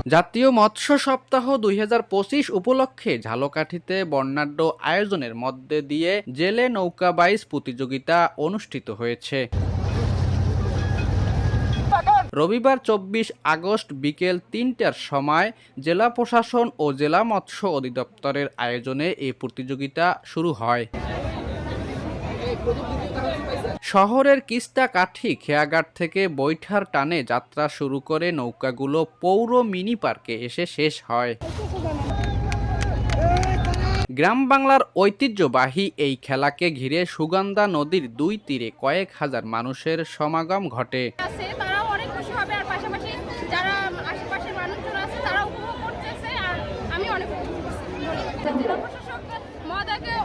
জাতীয় মৎস্য সপ্তাহ ২০২৫ উপলক্ষে ঝালকাঠিতে বর্ণাঢ্য আয়োজনের মধ্যে দিয়ে জেলে নৌকা বাইচ প্রতিযোগিতা অনুষ্ঠিত হয়েছে। রবিবার ২৪ আগস্ট বিকেল ৩টার সময় জেলা প্রশাসন ও জেলা মৎস্য অধিদপ্তরের আয়োজনে এই প্রতিযোগিতা শুরু হয়। শহরের কিস্তাকাঠি খেয়াঘাট থেকে বৈঠার টানে যাত্রা শুরু করে নৌকাগুলো পৌর মিনি পার্কে এসে শেষ হয়। গ্রাম বাংলার ঐতিহ্যবাহী এই খেলাকে ঘিরে সুগন্ধা নদীর দুই তীরে কয়েক হাজার মানুষের সমাগম ঘটে।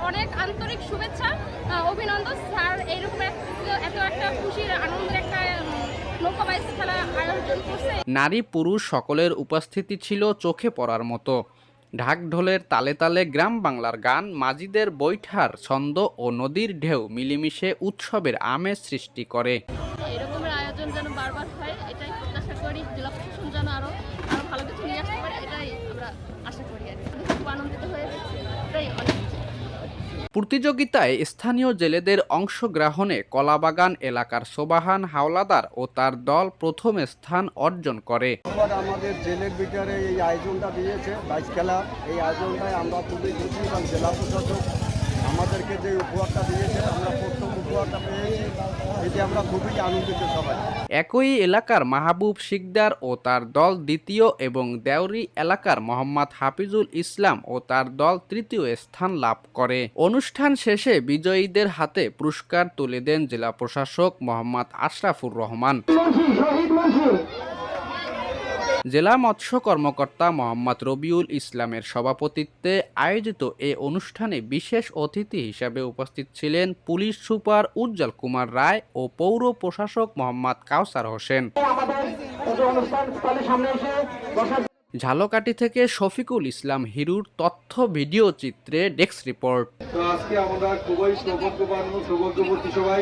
অনেক আন্তরিক শুভেচ্ছা, অভিনন্দন স্যার। এইরকম এত একটা খুশির আনন্দের একটা নৌকা বাইচ খেলা আয়োজন করছে। নারী পুরুষ সকলের উপস্থিতি ছিল চোখে পড়ার মতো। ঢাক ঢোলের তালে তালে গ্রাম বাংলার গান, মাঝিদের বৈঠার ছন্দ ও নদীর ঢেউ মিলেমিশে উৎসবের আমেজ সৃষ্টি করে। এরকমের আয়োজন যেন বারবার হয় এটাই প্রত্যাশা করি। জেলা প্রশাসন যেন আরো ভালো কিছু নিয়ে আসতে পারে এটাই আমরা আশা করি। খুব আনন্দিত হয়েছি। প্রতিযোগিতায় স্থানীয় জেলেদের অংশগ্রহণে কলাবাগান এলাকার সোবাহান হাওলাদার ও তার দল প্রথম স্থান অর্জন করে। আমাদের জেলের ভিতরে এই আয়োজনটা দিয়েছে বাইচ খেলা, এই আয়োজনটায় আমরা খুবই খুশি এবং জেলা প্রশাসক আমাদেরকে যে উপহারটা দিয়েছে, আমরা প্রথম উপহারটা পেয়েছি, এতে আমরা খুবই আনন্দিত সবাই। একই এলাকার মাহবুব শিকদার ও তার দল দ্বিতীয় এবং দেওরি এলাকার মোহাম্মদ হাফিজুল ইসলাম ও তার দল তৃতীয় স্থান লাভ করে। অনুষ্ঠান শেষে বিজয়ীদের হাতে পুরস্কার তুলে দেন জেলা প্রশাসক মোহাম্মদ আশরাফুর রহমান। জেলা মৎস্য কর্মকর্তা মোহাম্মদ রবিউল ইসলামের সভাপতিত্বে আয়োজিত এ অনুষ্ঠানে বিশেষ অতিথি হিসেবে উপস্থিত ছিলেন পুলিশ সুপার উজ্জ্বল কুমার রায় ও পৌর প্রশাসক মোহাম্মদ কাউসার হোসেন। ঝালকাঠি থেকে শফিকুল ইসলাম হিরুর তথ্য ভিডিও চিত্রে ডেস্ক রিপোর্ট। তো আজকে আমরা খুবই সৌভাগ্যবতী সবাই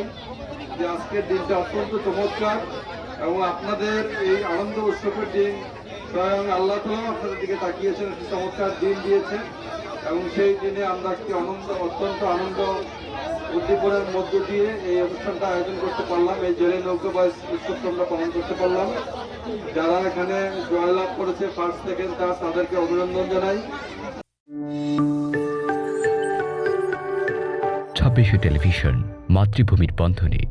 যে আজকের দিনটা অত্যন্ত চমৎকার এবং আপনাদের এই আনন্দ উৎসবের দিন স্বয়ং আল্লাহ তাআলা আপনাদের দিকে তাকিয়েছেন, একটি চমৎকার দিন দিয়েছেন এবং সেই দিনে আমরা একটি অত্যন্ত আনন্দ উদ্দীপনার মধ্য দিয়ে এই অনুষ্ঠানটা আয়োজন করতে পারলাম। এই জেলে নৌকা বাইচ উৎসবটা আমরা পালন করতে পারলাম। যারা এখানে জয়লাভ করেছে ফার্স্ট সেকেন্ড থার্ড, তাদেরকে অভিনন্দন জানাই। 26 টেলিভিশন, মাতৃভূমির বন্ধনে।